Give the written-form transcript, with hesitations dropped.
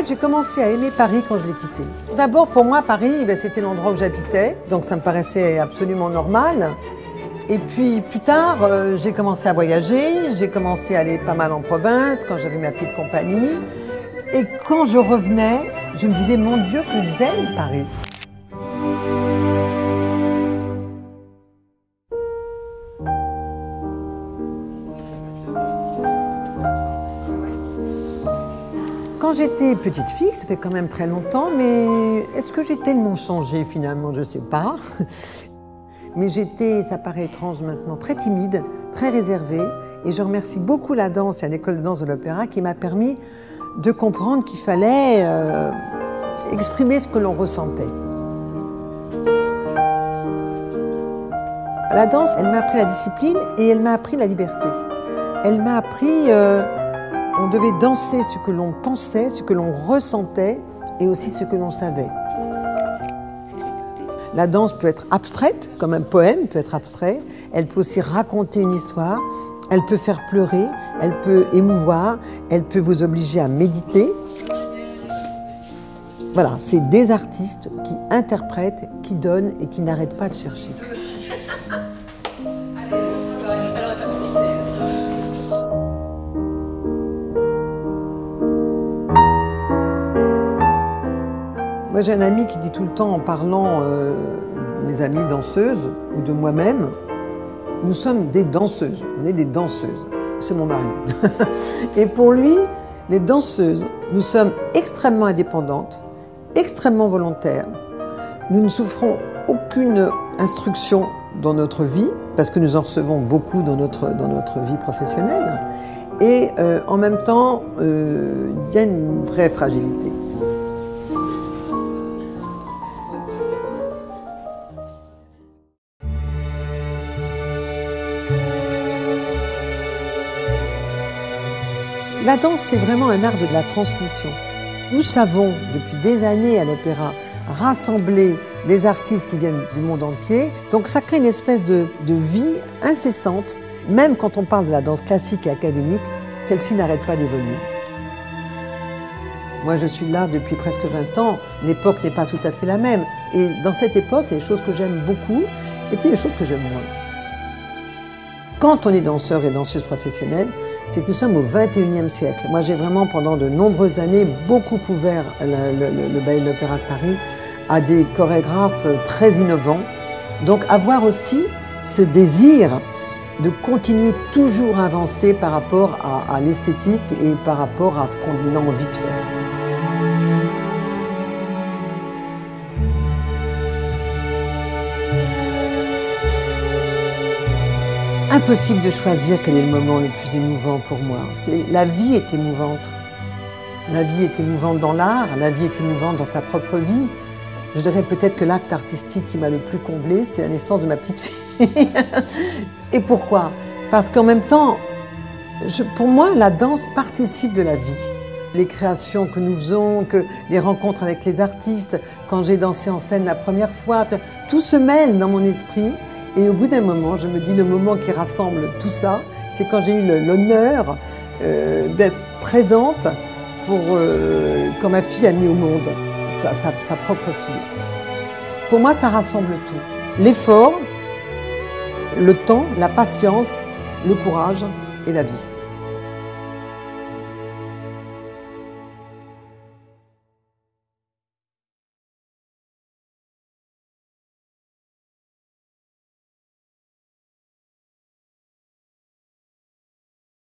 fait, j'ai commencé à aimer Paris quand je l'ai quitté. D'abord, pour moi, Paris, c'était l'endroit où j'habitais, donc ça me paraissait absolument normal. Et puis plus tard, j'ai commencé à voyager, j'ai commencé à aller pas mal en province quand j'avais ma petite compagnie. Et quand je revenais, je me disais, mon Dieu, que j'aime Paris. Quand j'étais petite fille, ça fait quand même très longtemps, mais est-ce que j'ai tellement changé finalement? Je ne sais pas. Mais j'étais, ça paraît étrange maintenant, très timide, très réservée. Et je remercie beaucoup la danse et l'école de danse de l'opéra qui m'a permis de comprendre qu'il fallait exprimer ce que l'on ressentait. La danse, elle m'a appris la discipline et elle m'a appris la liberté. Elle m'a appris, on devait danser ce que l'on pensait, ce que l'on ressentait et aussi ce que l'on savait. La danse peut être abstraite, comme un poème peut être abstrait. Elle peut aussi raconter une histoire. Elle peut faire pleurer, elle peut émouvoir, elle peut vous obliger à méditer. Voilà, c'est des artistes qui interprètent, qui donnent et qui n'arrêtent pas de chercher. Moi, j'ai un ami qui dit tout le temps en parlant mes amies danseuses ou de moi-même, nous sommes des danseuses, on est des danseuses, c'est mon mari. Et pour lui, les danseuses, nous sommes extrêmement indépendantes, extrêmement volontaires. Nous ne souffrons aucune instruction dans notre vie, parce que nous en recevons beaucoup dans notre vie professionnelle. Et en même temps, il y a une vraie fragilité. La danse, c'est vraiment un art de la transmission. Nous savons, depuis des années à l'opéra, rassembler des artistes qui viennent du monde entier. Donc ça crée une espèce de vie incessante. Même quand on parle de la danse classique et académique, celle-ci n'arrête pas d'évoluer. Moi, je suis là depuis presque 20 ans. L'époque n'est pas tout à fait la même. Et dans cette époque, il y a des choses que j'aime beaucoup et puis il y a des choses que j'aime moins. Quand on est danseur et danseuse professionnelle, c'est que nous sommes au XXIe siècle. Moi, j'ai vraiment, pendant de nombreuses années, beaucoup ouvert le Ballet de l'Opéra de Paris à des chorégraphes très innovants. Donc, avoir aussi ce désir de continuer toujours à avancer par rapport à l'esthétique et par rapport à ce qu'on a envie de faire. Impossible de choisir quel est le moment le plus émouvant pour moi. La vie est émouvante. La vie est émouvante dans l'art, la vie est émouvante dans sa propre vie. Je dirais peut-être que l'acte artistique qui m'a le plus comblé, c'est la naissance de ma petite fille. Et pourquoi? Parce qu'en même temps, pour moi, la danse participe de la vie. Les créations que nous faisons, les rencontres avec les artistes, quand j'ai dansé en scène la première fois, tout se mêle dans mon esprit. Et au bout d'un moment, je me dis, le moment qui rassemble tout ça, c'est quand j'ai eu l'honneur d'être présente quand ma fille a mis au monde sa propre fille. Pour moi, ça rassemble tout. L'effort, le temps, la patience, le courage et la vie.